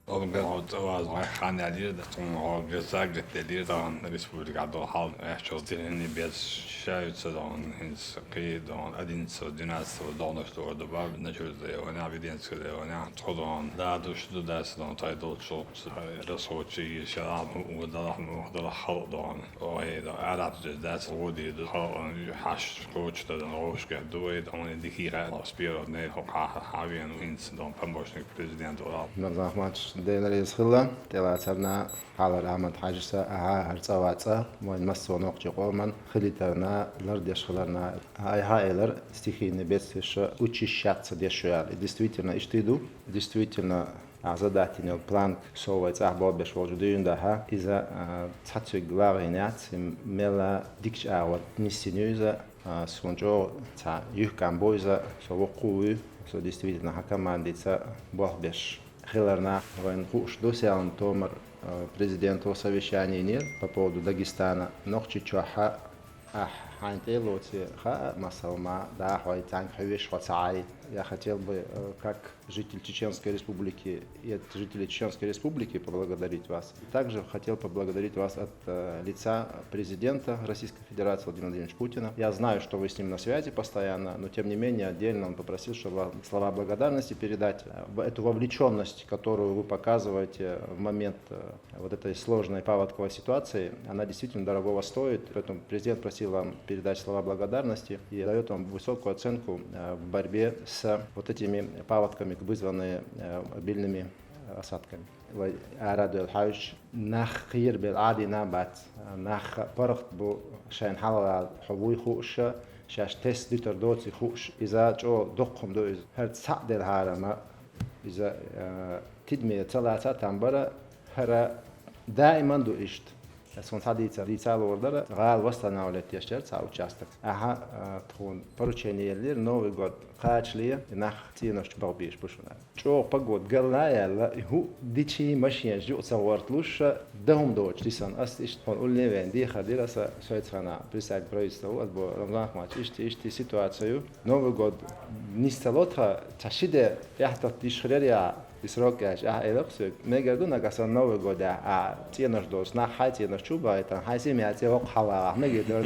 Olga was Hanyalir da Olga Zagretelir dan Respublika do hal Ehçozdirin bir şahitse dan hins qidon adin so dinas so donostor da var naturligtvis och när vi den skulle och när trodon där då skulle det så dan title så research شراب وده خلطان وهذا عادات ده سعودي ده حش coach ده روش كدوي ده من دقيقة سبيرو نه حاوين هنس دون بمبوشنك president ولا نظامات دينا يسخلا تلاتنا على رحمة حاجسة هرتواتا وين مسوا نقطة قومن خليتنا لرد يشخلنا هايلر стихийный бедствия учащаться дешевле. Действительно, иштиду, действительно задательный план совается обобщ волжудин да из-за цацуй главинят мела дикчауа нисинюза сонжо ца юкамбойза совокуи со действительно хакамандица бохбеш хиларна войн хуш досян томар президенту совещания нет по поводу Дагестана нохчи чаха حانتيلوتي خا масалма да хой танк хвеш хацай. Я хотел бы, как житель Чеченской Республики и от жителей Чеченской Республики, поблагодарить вас. Также хотел поблагодарить вас от лица президента Российской Федерации Владимира Владимировича Путина. Я знаю, что вы с ним на связи постоянно, но тем не менее отдельно он попросил, чтобы вам слова благодарности передать. Эту вовлеченность, которую вы показываете в момент вот этой сложной паводковой ситуации, она действительно дорогого стоит. Поэтому президент просил вам передать слова благодарности и дает вам высокую оценку в борьбе с вот этими паводками, вызванные обильными осадками. أرادوا الحوش نخ خير بالعادي نبات نخ برخت بو شان حلقة حبوي خوش شاش تست ديتر دوتي خوش إذا جو دقهم دو إذا هر تصعد الهارم إذا تدمي ثلاثة تنبرة هر دائما دو إشت Сон садится лица лордера, гал восстанавливает ящер ца участок. Ага, тхун поручение лир Новый год качли нах тинаш балбиш пушуна. Чо погод галная ху дичи машин жу цаварт луша дом доч тисан ас ишт он улневен ди хадираса соецхана присаг правительству отбо Рамзан Ахматович ишти ситуацию. Новый год нисталотха чашиде яхтат дишхрерия Исрокаш, элоксик, мегерду нагасан Новый год, тенаш дос, на хайте на чуба, это хайсими атеок хала, мегерду,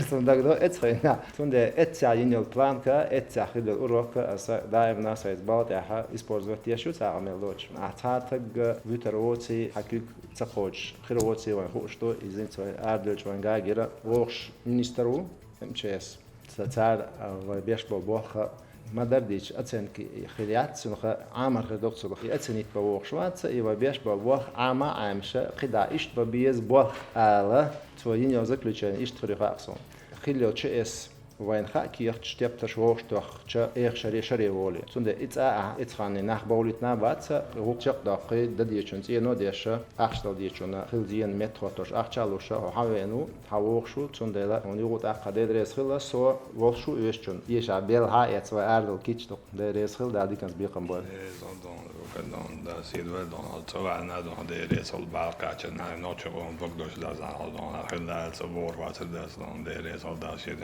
сундагдо, эцхайна, сунде эця инел планка, эця хидел урока, аса даем нас избавить, использовать яшу цармел дочь. Ататаг витероци, хакик цахоч, хироци, ван хушто, извините, ардоч ван гагера, вошь министру МЧС, цар бешбо боха. مدرديش أتسنك خليات سنخ عامر خدوق صلخ أتسنيت بوخ شواتس إيوا بيش بوخ عاما عامشة خدا إشت ببيز بوخ آلا تولين يو заключение إشت خريقا أقصون خليو تشيس وين خاكي يخت شتيبتا شوخ توخ تشا إيخ شري شري وولي سنده إتخاني ناخ بوليت نابات غوق شق داقي دديشون تينو ديشا أخشتال ديشون خلدين متخوتوش أخشالوشا وحاوينو حاوخشو سنده لا ونيغوت أقا ديدريس خلا سو وخشو إيشون يشا بيل هايت سوا أردل كيشتو ديدريس خل دا ديكنس بيقن بول da sidväl alltså när de det är så barkachen när något som vågdos där så har de hela så vår vad så det är så där shit